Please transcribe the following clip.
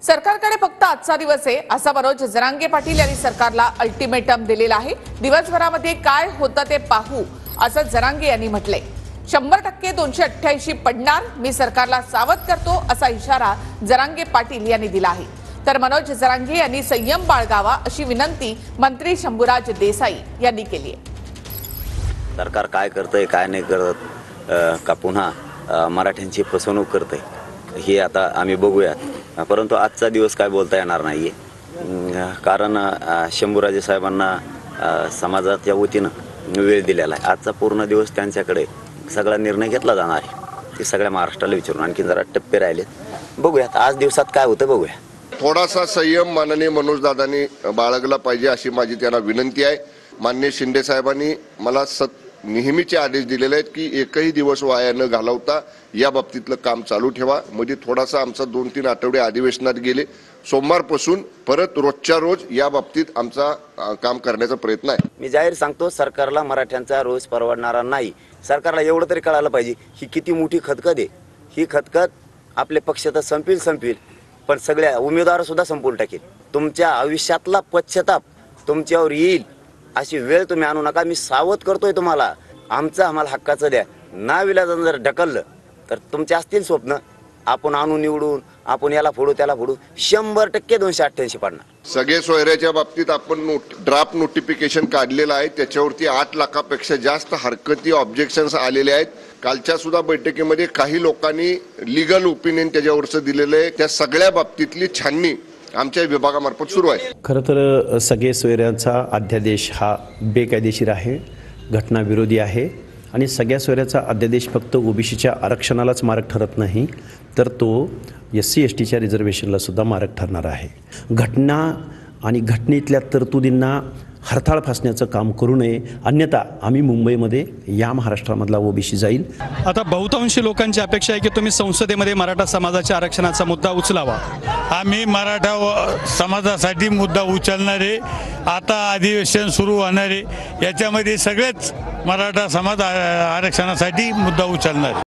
सरकारकडे फक्त आजचा दिवस आहे असा मनोज जरांगे पाटील यांनी सरकारला अल्टिमेटम दिलेला आहे। दिवसभरामध्ये काय होतं ते पाहू असं जरांगे यांनी म्हटलंय। 100% 288 पडणार, मी सरकारला सावध करतो असा इशारा जरांगे पाटील यांनी दिला आहे। तर मनोज जरांगे यांनी संयम बाळगावा अशी विनंती मंत्री शंभूराज देसाई यांनी केली आहे। सरकार काय करतंय काय नाही करत का पुन्हा मराठ्यांची फसवणूक करतंय हे आता आम्ही बघूयात, परंतु आजचा दिवस काय बोलता येणार नाहीये। कारण शंभूराजे साहेबांना समाजाच्या वतीनं वेळ दिलेला आहे। आजचा पूर्ण दिवस त्यांच्याकडे सगळा निर्णय घेतला जाणार आहे। ते सगळ्या महाराष्ट्राला विचारून आणखी जरा टप्पे राहिलेत, बघूयात आज दिवसात काय होतं बघूया। थोडासा संयम माननीय मनोज दादांनी बाळगला पाहिजे अशी माझी त्यांना विनंती आहे। माननीय शिंदे साहेबांनी मला नेहमीचे आदेश दिलेले आहेत की एकही दिवस वाया न घालवता या बाबतीतलं काम चालू ठेवा। मध्ये थोडासा आमचा 2-3 आठवडे अधिवेशनात गेले, सोमवारपासून परत रोजच्या रोज या बाबतीत आमचा काम करण्याचा प्रयत्न आहे। मी जाहीर सांगतो, सरकारला मराठ्यांचा रोज परवडणारा नाही। सरकारला एवढं तरी कळायला पाहिजे ही किती मोठी खतखत आहे। ही खतखत आपले पक्ष तर संपील पण सगळ्या उमेदवार सुद्धा संपवून टाकेल। तुमच्या आयुष्यातला पश्चाताप तुमच्यावर येईल अशी वेळ तुम्ही आणू नका। मी सावध करतोय तुम्हाला, आम्हाला हक्काचं द्या। नाविलाजानं जर ढकललं तर तुमचे असतील स्वप्न, आपण आणून निवडून आपण याला फोडू त्याला फोडू, 100% 288 पडणार। सगळे सोयऱ्याच्या बाबतीत आपण ड्राफ्ट नोटिफिकेशन काढलेलं आहे, त्याच्यावरती 8 लाखापेक्षा जास्त हरकती ऑब्जेक्शन्स आलेले आहेत। कालच्या सुद्धा बैठकीमध्ये काही लोकांनी लीगल ओपिनियन त्याच्यावरचं दिलेलं आहे। त्या सगळ्या बाबतीतली छाननी आमच्या विभागामार्फत सुरू आहे। खरं तर सगळे सोयऱ्यांचा अध्यादेश हा बेकायदेशीर आहे, घटनाविरोधी आहे आणि सगळ्या सोयऱ्याचा अध्यादेश फक्त ओबीसीच्या आरक्षणालाच मारक ठरत नाही, तर तो SC STच्या रिझर्वेशनला सुद्धा मारक ठरणार आहे। घटना आणि घटनेतल्या तरतुदींना हरताळ फासण्याचं काम करू नये, अन्यथा आम्ही मुंबईमध्ये या महाराष्ट्रामधला ओबीसी जाईल। आता बहुतांशी लोकांची अपेक्षा आहे की तुम्ही संसदेमध्ये मराठा समाजाच्या आरक्षणाचा मुद्दा उचलावा। आम्ही मराठा समाजासाठी मुद्दा उचलणार आहे। आता अधिवेशन सुरू होणार आहे, याच्यामध्ये सगळेच मराठा समाज आरक्षणासाठी मुद्दा उचलणार आहे।